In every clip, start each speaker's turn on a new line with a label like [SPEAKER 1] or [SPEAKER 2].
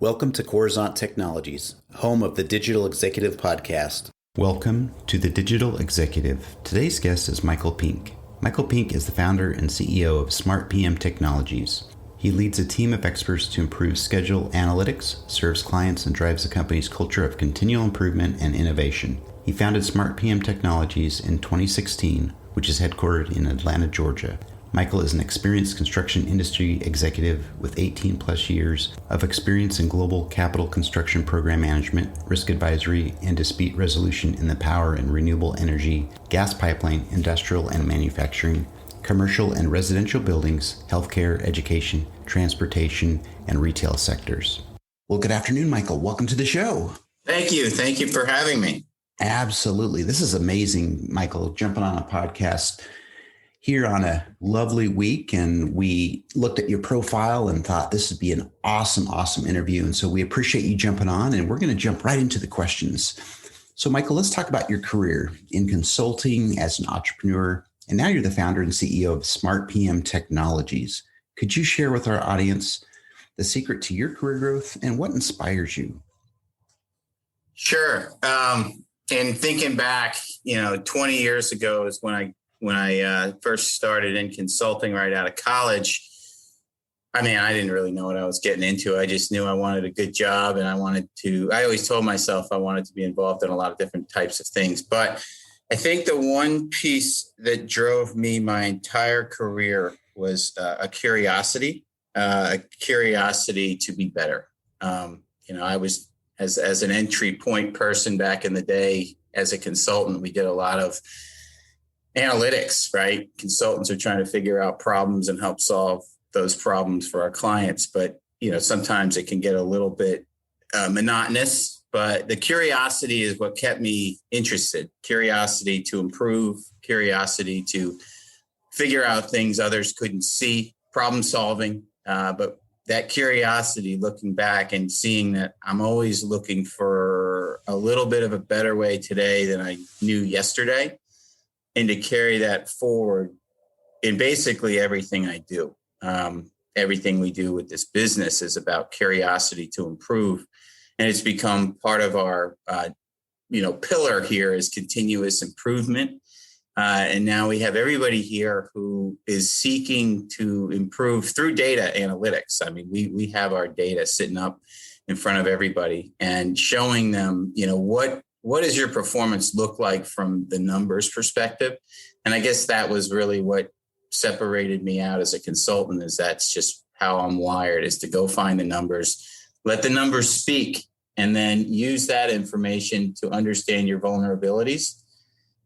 [SPEAKER 1] Welcome to Coruzant Technologies, home of the Digital Executive Podcast.
[SPEAKER 2] Welcome to the Digital Executive. Today's guest is Michael Pink. Michael Pink is the founder and CEO of SmartPM Technologies. He leads a team of experts to improve schedule analytics, serves clients, and drives the company's culture of continual improvement and innovation. He founded SmartPM Technologies in 2016, which is headquartered in Atlanta, Georgia. Michael is an experienced construction industry executive with 18 plus years of experience in global capital construction program management, risk advisory, and dispute resolution in the power and renewable energy, gas pipeline, industrial and manufacturing, commercial and residential buildings, healthcare, education, transportation, and retail sectors. Well, good afternoon, Michael. Welcome to the show.
[SPEAKER 3] Thank you. Thank you for having me.
[SPEAKER 2] Absolutely. This is amazing, Michael, jumping on a podcast here on a lovely week, and we looked at your profile and thought this would be an awesome interview. And so we appreciate you jumping on, and we're going to jump right into the questions. So Michael, let's talk about your career in consulting as an entrepreneur, and now you're the founder and CEO of SmartPM Technologies. Could you share with our audience the secret to your career growth and what inspires you?
[SPEAKER 3] Sure. And thinking back, 20 years ago is when I first started in consulting right out of college. I didn't really know what I was getting into. I just knew I wanted a good job, and I always told myself I wanted to be involved in a lot of different types of things. But I think the one piece that drove me my entire career was a curiosity to be better. I was as an entry point person back in the day as a consultant, we did a lot of analytics, right? Consultants are trying to figure out problems and help solve those problems for our clients. But, sometimes it can get a little bit monotonous, but the curiosity is what kept me interested. Curiosity to improve, curiosity to figure out things others couldn't see, problem solving. But that curiosity, looking back and seeing that I'm always looking for a little bit of a better way today than I knew yesterday, and to carry that forward in basically everything I do. Everything we do with this business is about curiosity to improve. And it's become part of our, pillar here is continuous improvement. And now we have everybody here who is seeking to improve through data analytics. We have our data sitting up in front of everybody and showing them, what does your performance look like from the numbers perspective? And I guess that was really what separated me out as a consultant, is that's just how I'm wired, is to go find the numbers, let the numbers speak, and then use that information to understand your vulnerabilities,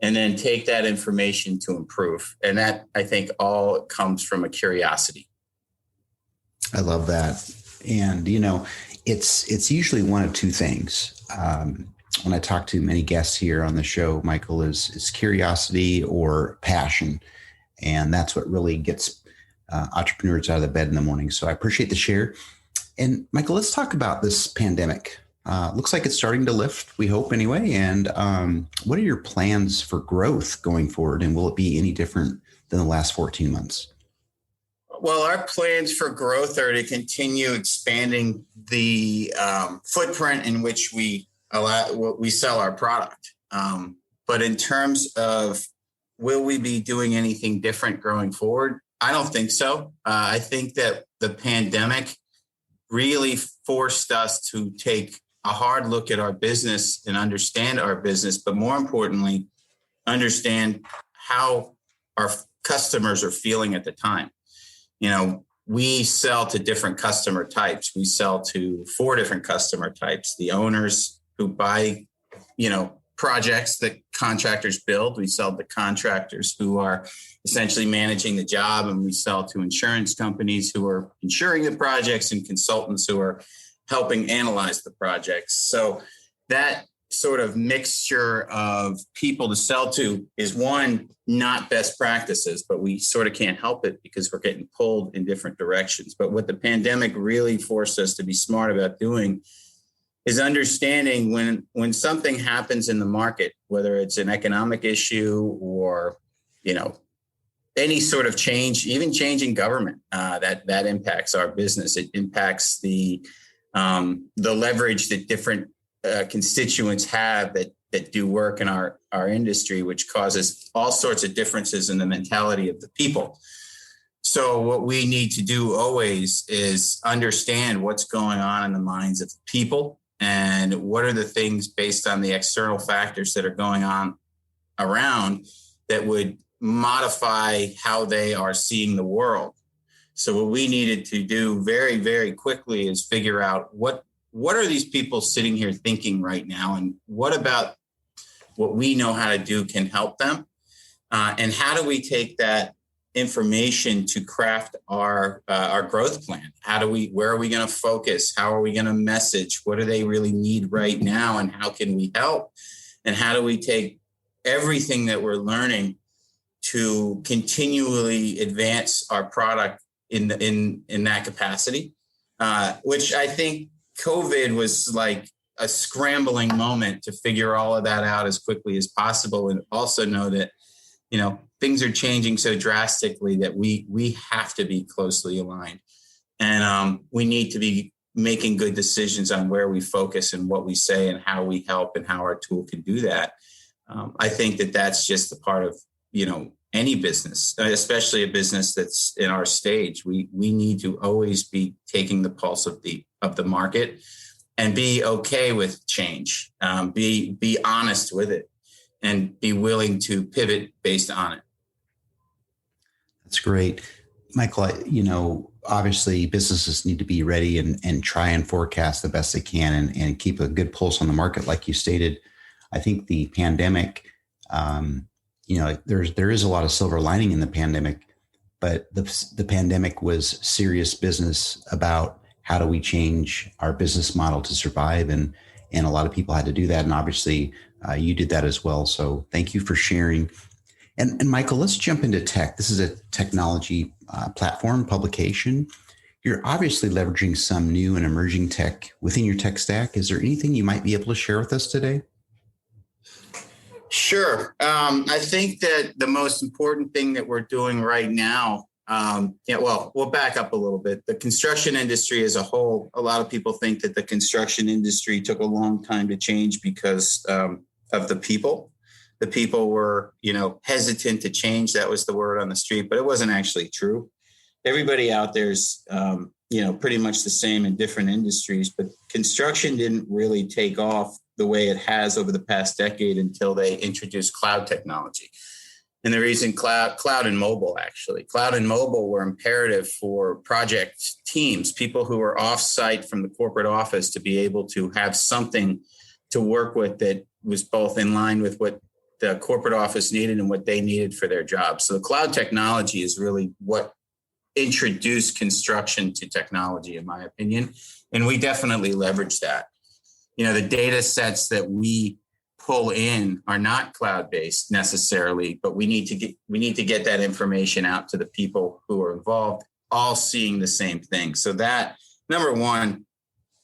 [SPEAKER 3] and then take that information to improve. And that, I think, all comes from a curiosity.
[SPEAKER 2] I love that. And, it's usually one of two things. When I talk to many guests here on the show, Michael, is curiosity or passion. And that's what really gets entrepreneurs out of the bed in the morning. So I appreciate the share. And Michael, let's talk about this pandemic. Looks like it's starting to lift, we hope anyway. And what are your plans for growth going forward? And will it be any different than the last 14 months?
[SPEAKER 3] Well, our plans for growth are to continue expanding the footprint in which we sell our product. But in terms of will we be doing anything different going forward? I don't think so. I think that the pandemic really forced us to take a hard look at our business and understand our business, but more importantly, understand how our customers are feeling at the time. We sell to different customer types. We sell to 4 different customer types: the owners who buy, projects that contractors build. We sell to contractors who are essentially managing the job, and we sell to insurance companies who are insuring the projects, and consultants who are helping analyze the projects. So that sort of mixture of people to sell to is, one, not best practices, but we sort of can't help it because we're getting pulled in different directions. But what the pandemic really forced us to be smart about doing is understanding when something happens in the market, whether it's an economic issue or, any sort of change, even changing government, that impacts our business. It impacts the the leverage that different constituents have that do work in our industry, which causes all sorts of differences in the mentality of the people. So what we need to do always is understand what's going on in the minds of people and what are the things based on the external factors that are going on around that would modify how they are seeing the world. So what we needed to do very, very quickly is figure out what are these people sitting here thinking right now, and what about what we know how to do can help them, and how do we take that information to craft our growth plan? Where are we going to focus? How are we going to message? What do they really need right now, and how can we help? And how do we take everything that we're learning to continually advance our product in that capacity? Which I think COVID was like a scrambling moment to figure all of that out as quickly as possible, and also know that, things are changing so drastically that we have to be closely aligned, and we need to be making good decisions on where we focus and what we say and how we help and how our tool can do that. I think that that's just a part of, any business, especially a business that's in our stage. We need to always be taking the pulse of the market and be okay with change, be honest with it, and be willing to pivot based on it.
[SPEAKER 2] That's great. Michael, obviously businesses need to be ready and try and forecast the best they can and keep a good pulse on the market. Like you stated, I think the pandemic, there is a lot of silver lining in the pandemic, but the pandemic was serious business about how do we change our business model to survive, and a lot of people had to do that, and obviously you did that as well. So thank you for sharing. And Michael, let's jump into tech. This is a technology platform publication. You're obviously leveraging some new and emerging tech within your tech stack. Is there anything you might be able to share with us today?
[SPEAKER 3] Sure. I think that the most important thing that we're doing right now, we'll back up a little bit. The construction industry as a whole, a lot of people think that the construction industry took a long time to change because of the people. The people were, hesitant to change. That was the word on the street, but it wasn't actually true. Everybody out there's, pretty much the same in different industries, but construction didn't really take off the way it has over the past decade until they introduced cloud technology. And the reason cloud and mobile, actually. Cloud and mobile were imperative for project teams, people who were off-site from the corporate office, to be able to have something to work with that was both in line with what the corporate office needed and what they needed for their jobs. So the cloud technology is really what introduced construction to technology, in my opinion. And we definitely leverage that. The data sets that we pull in are not cloud-based necessarily, but we need to get that information out to the people who are involved, all seeing the same thing. So that, number one,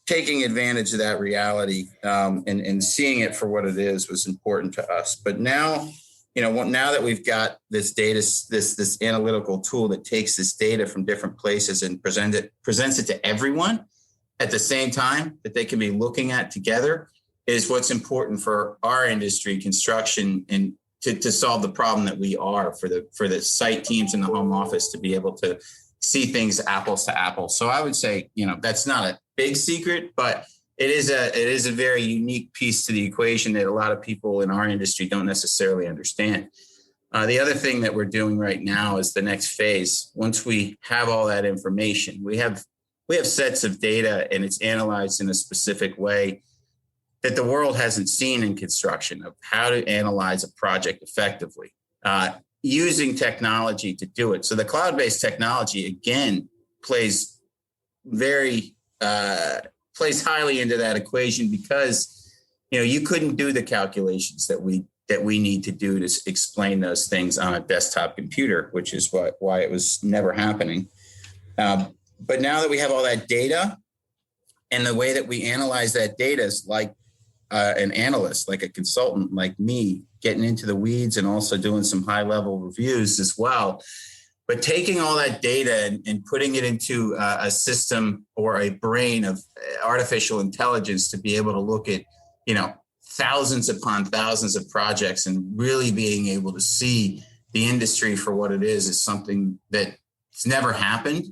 [SPEAKER 3] taking advantage of that reality and seeing it for what it is was important to us. But now, now that we've got this data, this analytical tool that takes this data from different places and presents it to everyone at the same time that they can be looking at together, is what's important for our industry, construction, and to solve the problem that we are for the site teams in the home office to be able to see things apples to apples. So I would say, that's not a big secret, but it is a very unique piece to the equation that a lot of people in our industry don't necessarily understand. The other thing that we're doing right now is the next phase. Once we have all that information, we have sets of data, and it's analyzed in a specific way that the world hasn't seen in construction, of how to analyze a project effectively, using technology to do it. So the cloud-based technology, again, plays highly into that equation, because you couldn't do the calculations that we need to do to explain those things on a desktop computer, which is why it was never happening. But now that we have all that data, and the way that we analyze that data is like an analyst, like a consultant like me, getting into the weeds and also doing some high-level reviews as well. But taking all that data and putting it into a system or a brain of artificial intelligence to be able to look at, thousands upon thousands of projects and really being able to see the industry for what it is something that's never happened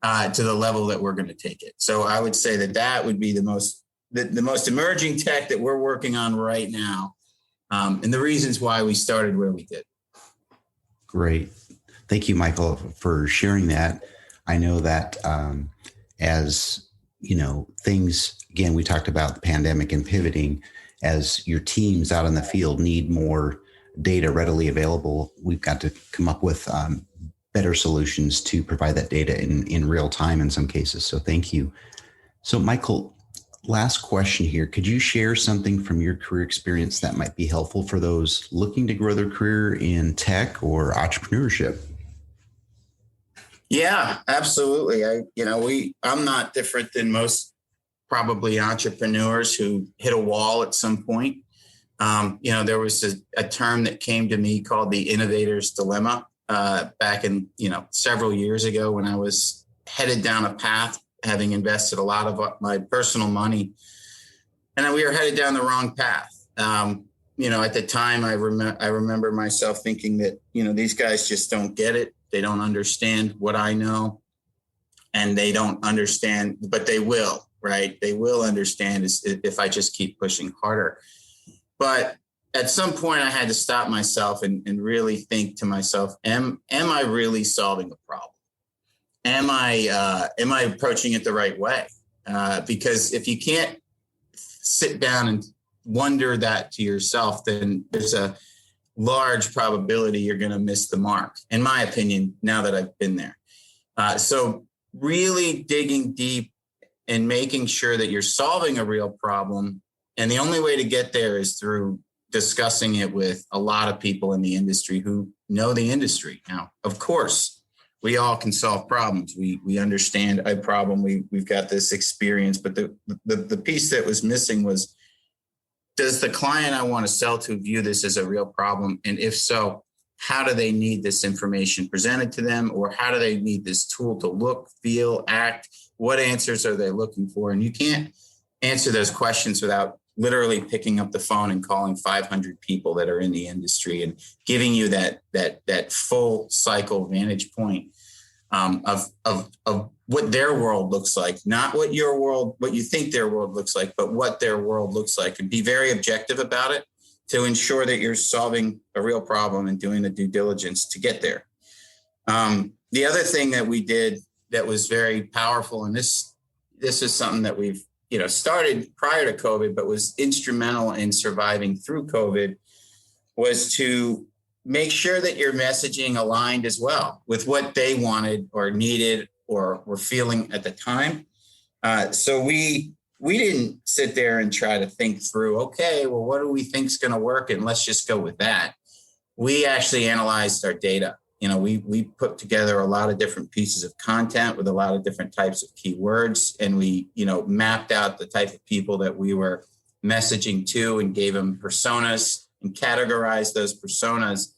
[SPEAKER 3] to the level that we're going to take it. So I would say that would be the most emerging tech that we're working on right now, and the reasons why we started where we did.
[SPEAKER 2] Great. Thank you, Michael, for sharing that. I know that as things, again, we talked about the pandemic and pivoting, as your teams out in the field need more data readily available, we've got to come up with better solutions to provide that data in real time in some cases. So thank you. So Michael, last question here. Could you share something from your career experience that might be helpful for those looking to grow their career in tech or entrepreneurship?
[SPEAKER 3] Yeah, absolutely. I'm not different than most probably entrepreneurs who hit a wall at some point. There was a term that came to me called the innovator's dilemma back in, several years ago when I was headed down a path, having invested a lot of my personal money, and we were headed down the wrong path. At the time, I remember myself thinking that, these guys just don't get it. They don't understand what I know, and they don't understand, but they will, right? They will understand if I just keep pushing harder. But at some point I had to stop myself and really think to myself, am I really solving a problem? Am I approaching it the right way? Because if you can't sit down and wonder that to yourself, then there's a large probability you're going to miss the mark, in my opinion, now that I've been there. So really digging deep and making sure that you're solving a real problem. And the only way to get there is through discussing it with a lot of people in the industry who know the industry. Now, of course, we all can solve problems. We understand a problem. We've got this experience, but the piece that was missing was, does the client I want to sell to view this as a real problem? And if so, how do they need this information presented to them? Or how do they need this tool to look, feel, act? What answers are they looking for? And you can't answer those questions without literally picking up the phone and calling 500 people that are in the industry and giving you that full cycle vantage point of what their world looks like, not what you think their world looks like, but what their world looks like, and be very objective about it to ensure that you're solving a real problem and doing the due diligence to get there. The other thing that we did that was very powerful, and this is something that we've started prior to COVID, but was instrumental in surviving through COVID, was to make sure that your messaging aligned as well with what they wanted or needed or were feeling at the time. So we didn't sit there and try to think through, okay, well, what do we think is going to work? And let's just go with that. We actually analyzed our data. We put together a lot of different pieces of content with a lot of different types of keywords. And we, mapped out the type of people that we were messaging to and gave them personas and categorized those personas,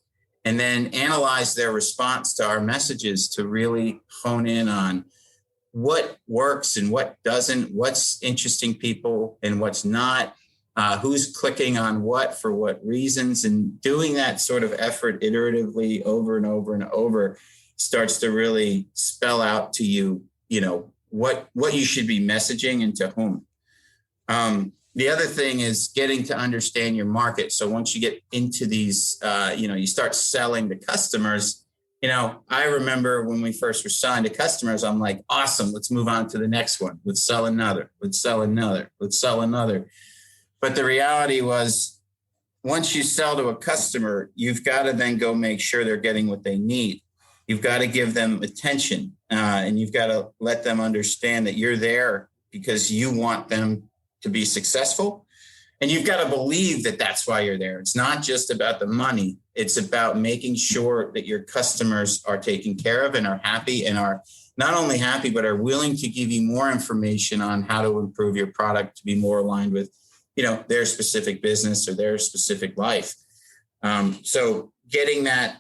[SPEAKER 3] and then analyzed their response to our messages to really hone in on what works and what doesn't, what's interesting people and what's not, who's clicking on what for what reasons, and doing that sort of effort iteratively over and over and over starts to really spell out to you, what you should be messaging and to whom. The other thing is getting to understand your market. So once you get into these, you start selling to customers. I remember when we first were selling to customers, I'm like, awesome, let's move on to the next one. Let's sell another. Let's sell another. Let's sell another. But the reality was, once you sell to a customer, you've got to then go make sure they're getting what they need. You've got to give them attention, and you've got to let them understand that you're there because you want them to be successful. And you've got to believe that that's why you're there. It's not just about the money. It's about making sure that your customers are taken care of and are happy, and are not only happy, but are willing to give you more information on how to improve your product to be more aligned with, their specific business or their specific life. So getting that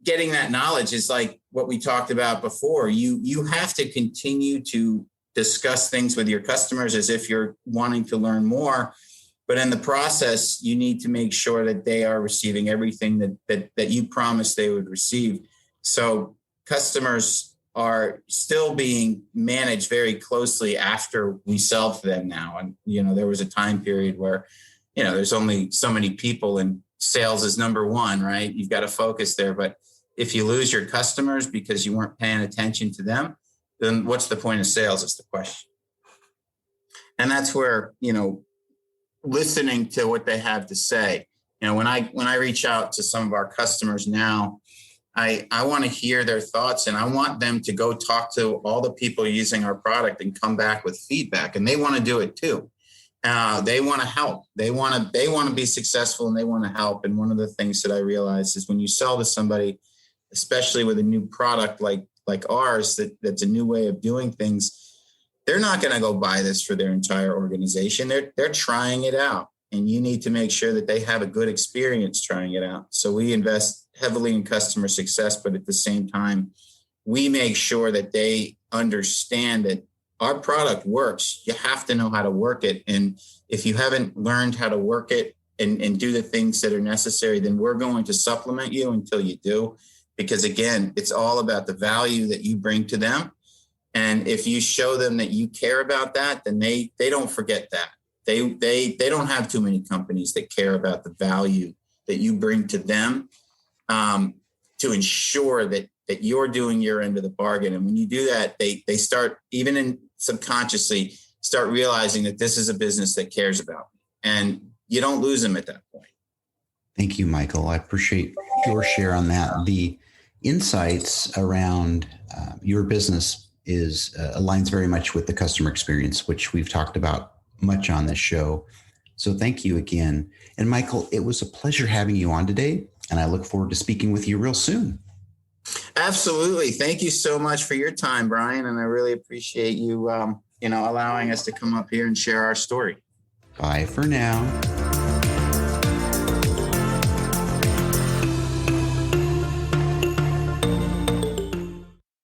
[SPEAKER 3] getting that knowledge is like what we talked about before. You have to continue to discuss things with your customers as if you're wanting to learn more. But in the process, you need to make sure that they are receiving everything that you promised they would receive. So customers are still being managed very closely after we sell to them now. And, there was a time period where, there's only so many people and sales is number one, right? You've got to focus there. But if you lose your customers because you weren't paying attention to them, then what's the point of sales is the question. And that's where, listening to what they have to say. When I reach out to some of our customers now, I want to hear their thoughts, and I want them to go talk to all the people using our product and come back with feedback. And they want to do it too. They want to help. They want to be successful, and they want to help. And one of the things that I realized is when you sell to somebody, especially with a new product like ours, that's a new way of doing things, they're not going to go buy this for their entire organization. They're trying it out, and you need to make sure that they have a good experience trying it out. So we invest heavily in customer success, but at the same time, we make sure that they understand that our product works. You have to know how to work it. And if you haven't learned how to work it and do the things that are necessary, then we're going to supplement you until you do. Because again, it's all about the value that you bring to them. And if you show them that you care about that, then they don't forget that. They don't have too many companies that care about the value that you bring to them, to ensure that you're doing your end of the bargain. And when you do that, they start, even in subconsciously, start realizing that this is a business that cares about me. And you don't lose them at that point.
[SPEAKER 2] Thank you, Michael. I appreciate your share on that. The insights around your business aligns very much with the customer experience, which we've talked about much on this show. So thank you again. And Michael, it was a pleasure having you on today, and I look forward to speaking with you real soon.
[SPEAKER 3] Absolutely. Thank you so much for your time, Brian. And I really appreciate you, allowing us to come up here and share our story.
[SPEAKER 2] Bye for now.